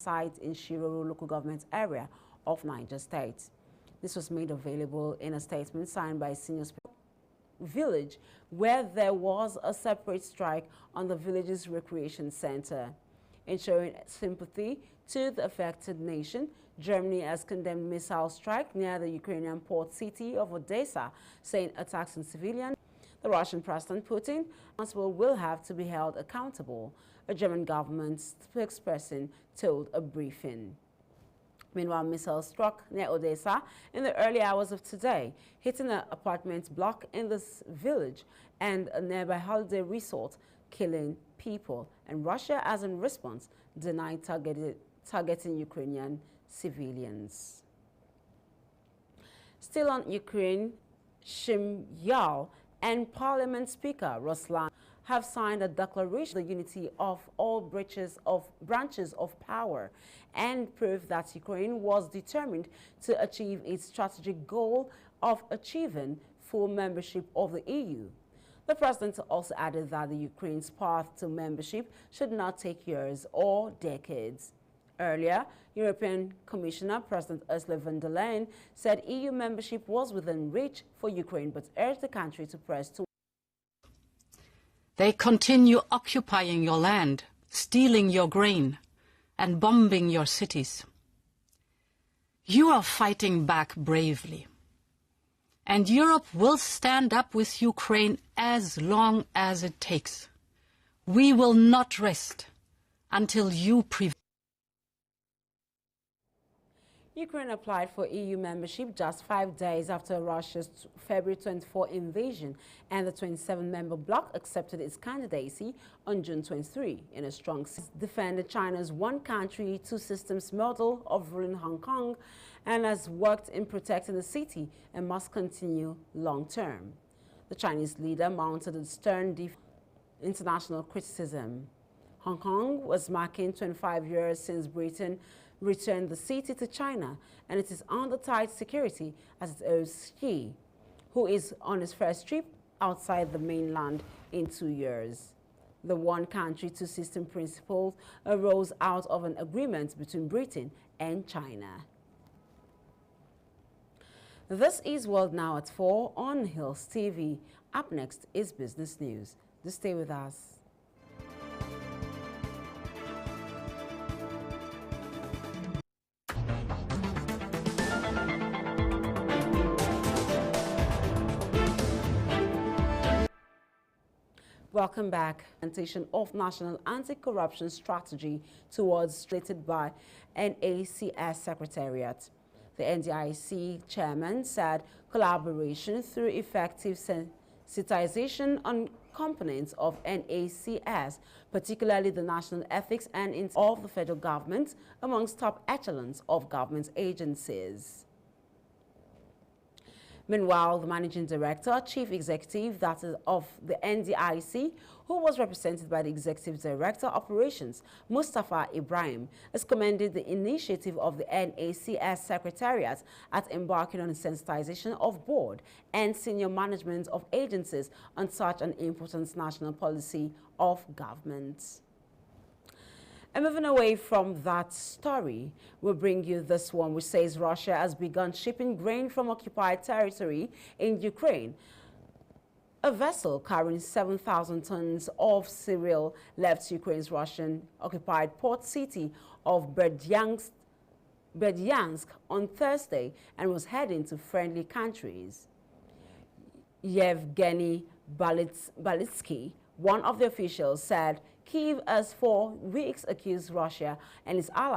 site in Shiroro local government area of Niger State. This was made available in a statement signed by senior village where there was a separate strike on the village's recreation center. In showing sympathy to the affected nation, Germany has condemned missile strike near the Ukrainian port city of Odessa, saying attacks on civilians. The Russian President Putin will have to be held accountable, a German government spokesperson told a briefing. Meanwhile, missiles struck near Odessa in the early hours of today, hitting an apartment block in this village and a nearby holiday resort, killing people. And Russia, as in response, denied targeting Ukrainian civilians. Still on Ukraine, Shimyal and Parliament Speaker Ruslan have signed a declaration of the unity of all branches of power and prove that Ukraine was determined to achieve its strategic goal of achieving full membership of the EU. The president also added that the Ukraine's path to membership should not take years or decades. Earlier, European Commissioner President Ursula von der Leyen said EU membership was within reach for Ukraine, but urged the country to press to. They continue occupying your land, stealing your grain, and bombing your cities. You are fighting back bravely. And Europe will stand up with Ukraine as long as it takes. We will not rest until you prevail. Ukraine applied for EU membership just 5 days after Russia's February 24 invasion, and the 27-member bloc accepted its candidacy on June 23 in a strong defended China's one-country, two-systems model of ruling Hong Kong and has worked in protecting the city and must continue long-term. The Chinese leader mounted a stern international criticism. Hong Kong was marking 25 years since Britain returned the city to China, and it is under tight security as it owes Xi, who is on his first trip outside the mainland in 2 years. The one-country, two-system principle arose out of an agreement between Britain and China. This is World Now at 4 on Hills TV. Up next is Business News. Do stay with us. Welcome back. Presentation of National Anti-Corruption Strategy towards stated by NACS Secretariat. The NDIC chairman said collaboration through effective sensitization on components of NACS, particularly the national ethics and of the federal government amongst top echelons of government agencies. Meanwhile, the managing director, chief executive of the NDIC, who was represented by the executive director operations, Mustafa Ibrahim, has commended the initiative of the NACS Secretariat at embarking on the sensitization of board and senior management of agencies on such an important national policy of government. And moving away from that story, we'll bring you this one, which says Russia has begun shipping grain from occupied territory in Ukraine. A vessel carrying 7,000 tons of cereal left Ukraine's Russian-occupied port city of Berdyansk on Thursday and was heading to friendly countries. Yevgeny Balitsky, one of the officials, said Kyiv has for weeks accused Russia and its allies